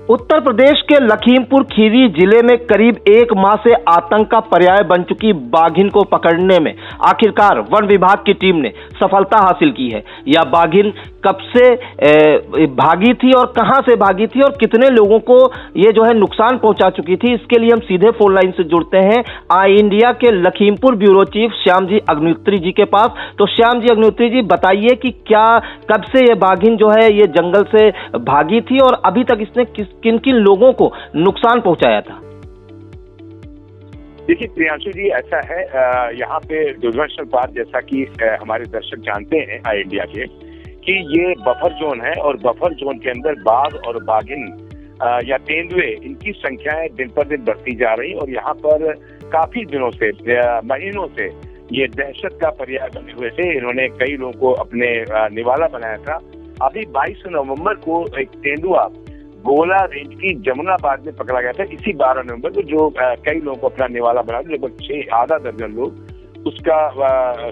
उत्तर प्रदेश के लखीमपुर खीरी जिले में करीब 1 माह से आतंक का पर्याय बन चुकी बाघिन को पकड़ने में आखिरकार वन विभाग की टीम ने सफलता हासिल की है। यह बाघिन कब से भागी थी और कहां से भागी थी और कितने लोगों को ये जो है नुकसान पहुंचा चुकी थी, इसके लिए हम सीधे फोन लाइन से जुड़ते हैं आई इंडिया के लखीमपुर ब्यूरो चीफ श्याम जी अग्निहोत्री जी के पास। तो श्याम जी अग्निहोत्री जी, बताइए कि क्या कब से ये बाघिन जो है ये जंगल से भागी थी और अभी तक इसने किन किन लोगों को नुकसान पहुंचाया था? देखिए प्रियांशु जी, ऐसा है यहाँ पे दुर्घटना पार्क, जैसा कि हमारे दर्शक जानते हैं आई इंडिया के, कि ये बफर जोन है और बफर जोन के अंदर बाघ और बाघिन या तेंदुए, इनकी संख्याएं दिन पर दिन बढ़ती जा रही और यहाँ पर काफी दिनों से, महीनों से ये दहशत का पर्याय बने हुए थे। इन्होंने कई लोगों को अपने निवाला बनाया था। अभी 22 नवंबर को एक तेंदुआ गोला रेंज की जमुनाबाद में पकड़ा गया था। इसी 12 नवंबर को जो कई लोगों को अपना निवाला बना, लगभग आधा दर्जन लोग उसका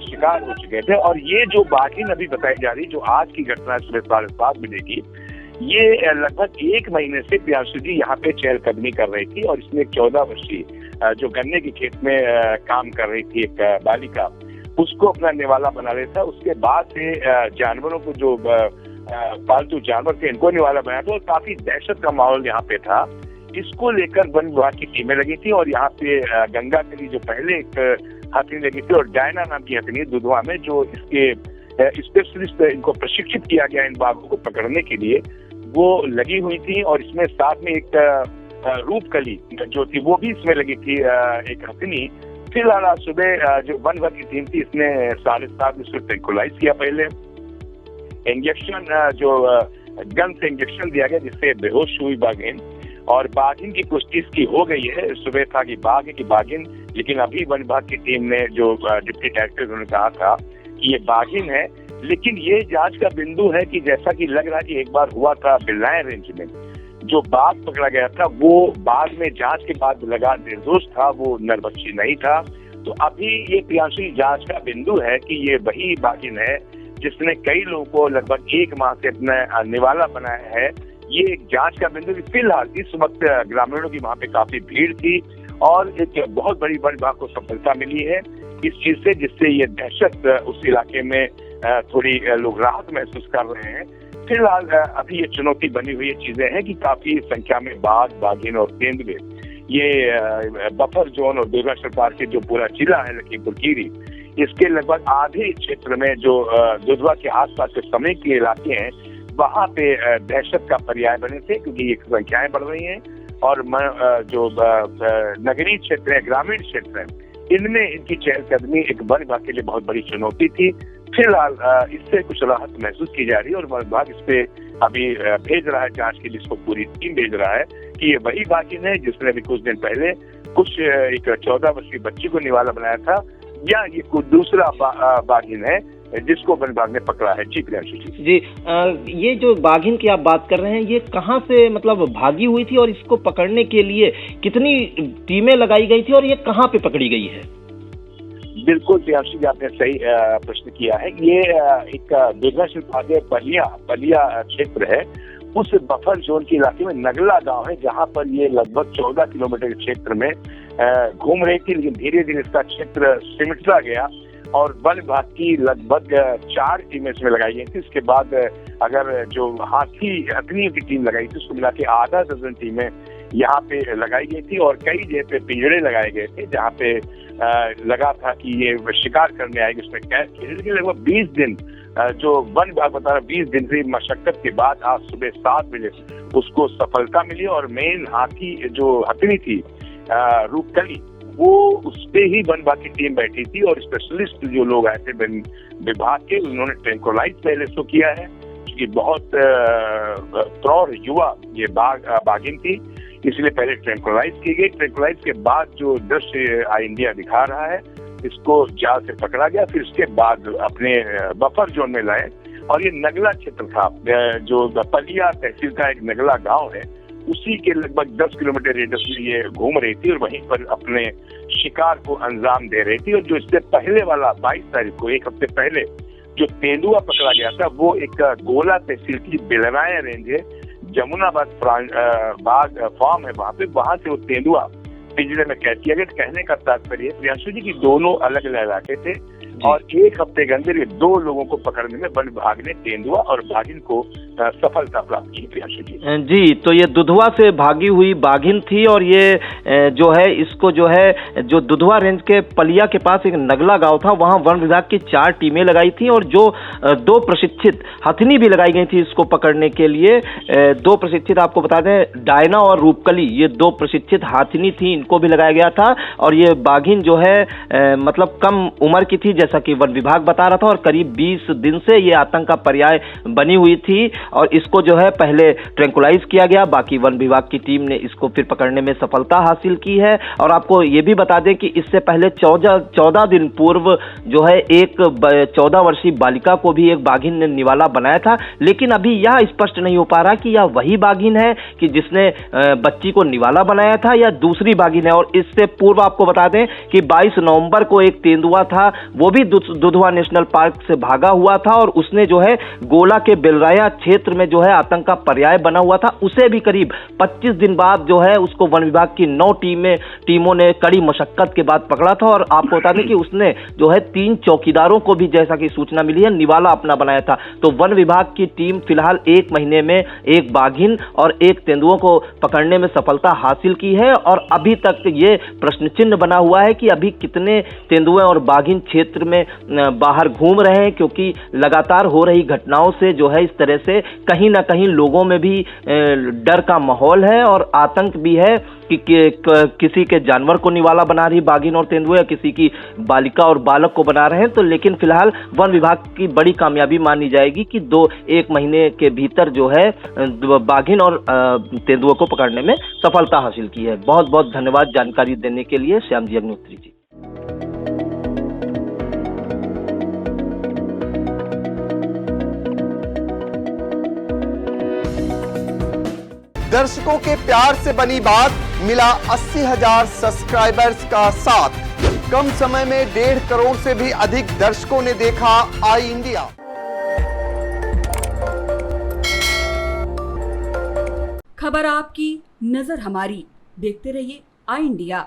शिकार हो चुके थे। और ये जो बाघिन अभी बताई जा रही, जो आज की घटना सुबह 7:30 बजे की, ये लगभग 1 महीने से प्रियांशु जी यहाँ पे चहलकदमी कर रही थी और इसमें 14 वर्षीय जो गन्ने के खेत में काम कर रही थी एक बालिका, उसको अपना निवाला बना रहा था। उसके बाद से जानवरों को, जो पालतू जानवर थे, इनको निवाला बनाया था और काफी दहशत का माहौल यहाँ पे था। इसको लेकर वन विभाग की टीमें लगी थी और यहाँ पे गंगा के लिए जो पहले एक हथिनी लगी थी और डायना नाम की हथिनी दुधवा में, जो इसके स्पेशलिस्ट, इनको प्रशिक्षित किया गया इन बाघों को पकड़ने के लिए, वो लगी हुई थी। और इसमें साथ में एक रूपकली जो थी वो भी इसमें लगी थी, एक हथिनी। फिलहाल आज सुबह जो वन विभाग की टीम थी, इसने 7:30 में इसको ट्रैंकुलाइज किया। पहले इंजेक्शन, जो गन से इंजेक्शन दिया गया जिससे बेहोश हुई बाघिन, और बाघिन की पुष्टि इसकी हो गई है। सुबह था कि बाघ है कि बाघिन, लेकिन अभी वन विभाग की टीम ने, जो डिप्टी डायरेक्टर, उन्होंने कहा था कि ये बाघिन है। लेकिन ये जांच का बिंदु है कि जैसा कि लग रहा है कि एक बार हुआ था बिल्लाएं रेंज में, जो बाघ पकड़ा गया था वो बाद में जांच के बाद लगा निर्दोष था, वो नरभक्षी नहीं था। तो अभी ये प्रियांशु जांच का बिंदु है कि ये वही बाघिन है जिसने कई लोगों को लगभग 1 माह से अपना निवाला बनाया है। ये एक जांच का बिंदु। फिलहाल इस वक्त ग्रामीणों की वहां पे काफी भीड़ थी और एक बहुत बड़ी वन विभाग को सफलता मिली है इस चीज से, जिससे ये दहशत उस इलाके में थोड़ी लोग राहत महसूस कर रहे हैं। फिलहाल अभी ये चुनौती बनी हुई चीजें हैं कि काफी संख्या में बाघ, बाघिन और तेंदुए ये बफर जोन और दुर्गा पार्क के जो पूरा जिला है लखीमपुर खीरी, इसके लगभग आधे क्षेत्र में जो दुधवा के आसपास के समेत के इलाके हैं, वहां पे दहशत का पर्याय बने थे, क्योंकि ये संख्याएं बढ़ रही हैं और जो नगरीय क्षेत्र है, ग्रामीण क्षेत्र है, इनमें इनकी चहलकदमी एक वन विभाग के लिए बहुत बड़ी चुनौती थी। फिलहाल इससे कुछ राहत महसूस की जा रही है और वन विभाग इस पे अभी भेज रहा है जांच के लिए, इसको पूरी टीम भेज रहा है कि ये वही बाघिन है जिसने अभी कुछ दिन पहले एक 14 वर्षीय बच्ची को निवाला बनाया था, या ये कोई दूसरा बाघिन है जिसको वन विभाग ने पकड़ा है। जी प्रियांशु जी, ये जो बाघिन की आप बात कर रहे हैं, ये कहाँ से मतलब भागी हुई थी और इसको पकड़ने के लिए कितनी टीमें लगाई गई थी और ये कहाँ पे पकड़ी गई है? बिल्कुल प्रियांशु जी, आपने सही प्रश्न किया है। ये एक दुर्गा बलिया क्षेत्र है, उस बफर जोन के इलाके में नगला गांव है, जहां पर ये लगभग 14 किलोमीटर के क्षेत्र में घूम रही थी। लेकिन धीरे धीरे इसका क्षेत्र सिमटता गया और वन विभाग की लगभग 4 टीमें इसमें लगाई गई थी। इसके बाद अगर जो हथिनियों की टीम लगाई थी, उसको मिला के आधा दर्जन टीमें यहाँ पे लगाई गई थी और कई जगह पे पिंजड़े लगाए गए थे जहाँ पे लगा था कि ये शिकार करने आएगी, उसमें कैद किए। लेकिन लगभग 20 दिन जो वन विभाग बता रहा, 20 दिन की मशक्कत के बाद आज सुबह 7 बजे उसको सफलता मिली और मेन जो हथिनी थी रूपकली, वो उस पे ही वन विभाग की टीम बैठी थी और स्पेशलिस्ट जो लोग आए थे वन विभाग के, उन्होंने ट्रैंकुलाइज पहले तो किया है, क्योंकि बहुत प्रौढ़ युवा ये बाघिन थी, इसलिए पहले ट्रैंकुलाइज की गई। ट्रैंकुलाइज के बाद जो दृश्य आई इंडिया दिखा रहा है, इसको जाल से पकड़ा गया, फिर उसके बाद अपने बफर जोन में लाए और ये नगला क्षेत्र था, जो पलिया तहसील का एक नगला गांव है, उसी के लगभग 10 किलोमीटर रेडियस में ये घूम रही थी और वहीं पर अपने शिकार को अंजाम दे रही थी। और जो इससे पहले वाला 22 तारीख को, एक हफ्ते पहले जो तेंदुआ पकड़ा गया था, वो एक गोला तहसील की बिलराया रेंज है, जमुनाबाद बाग फार्म है वहां पे, वहां से वो तेंदुआ पिंजरे में कैद किया गया। कहने का तात्पर्य प्रियांशु जी की दोनों अलग अलग इलाके थे और एक हफ्ते के अंदर ये 2 लोगों को पकड़ने में वन विभाग ने तेंदुआ और बाघिन को सफलता प्राप्त की। प्रियांशु जी, तो ये दुधवा से भागी हुई बाघिन थी और ये जो है इसको जो है जो दुधवा रेंज के पलिया के पास एक नगला गांव था, वहां वन विभाग की 4 टीमें लगाई थी और जो 2 प्रशिक्षित हथिनी भी लगाई गई थी इसको पकड़ने के लिए। 2 प्रशिक्षित आपको बता दें, डायना और रूपकली, ये 2 प्रशिक्षित हथिनी थी, इनको भी लगाया गया था। और ये बाघिन जो है मतलब कम उम्र की थी जैसा कि वन विभाग बता रहा था और करीब 20 दिन से ये आतंक का पर्याय बनी हुई थी और इसको जो है पहले ट्रैंकुलाइज किया गया। बाकी वन विभाग की टीम ने इसको फिर पकड़ने में सफलता हासिल की है। और आपको ये भी बता दें कि इससे पहले 14 दिन पूर्व जो है एक 14 वर्षीय बालिका को भी एक बाघिन ने निवाला बनाया था, लेकिन अभी यह स्पष्ट नहीं हो पा रहा कि यह वही बाघिन है कि जिसने बच्ची को निवाला बनाया था या दूसरी बाघिन है। और इससे पूर्व आपको बता दें कि 22 नवंबर को एक तेंदुआ था, वो भी दुधवा नेशनल पार्क से भागा हुआ था और उसने जो है गोला के बेलराया क्षेत्र में जो है आतंक का पर्याय बना हुआ था। उसे भी करीब 25 दिन बाद जो है उसको वन विभाग की 9 टीमों ने कड़ी मशक्कत के बाद पकड़ा था। और आपको बता दें कि उसने जो है 3 चौकीदारों को भी, जैसा कि सूचना मिली है, निवाला अपना बनाया था। तो वन विभाग की टीम फिलहाल 1 महीने में एक बाघिन और एक तेंदुओं को पकड़ने में सफलता हासिल की है। और अभी तक ये प्रश्न चिन्ह बना हुआ है कि अभी कितने तेंदुए और बाघिन क्षेत्र में बाहर घूम रहे हैं, क्योंकि लगातार हो रही घटनाओं से जो है इस तरह से कहीं ना कहीं लोगों में भी डर का माहौल है और आतंक भी है कि किसी के जानवर को निवाला बना रही बाघिन और तेंदुए या किसी की बालिका और बालक को बना रहे हैं। तो लेकिन फिलहाल वन विभाग की बड़ी कामयाबी मानी जाएगी कि 1 महीने के भीतर जो है बाघिन और तेंदुए को पकड़ने में सफलता हासिल की है। बहुत बहुत धन्यवाद जानकारी देने के लिए श्याम जी अग्निहोत्री जी। दर्शकों के प्यार से बनी बात, मिला 80,000 सब्सक्राइबर्स का साथ। कम समय में 1.5 करोड़ से भी अधिक दर्शकों ने देखा आई इंडिया। खबर आपकी, नजर हमारी। देखते रहिए आई इंडिया।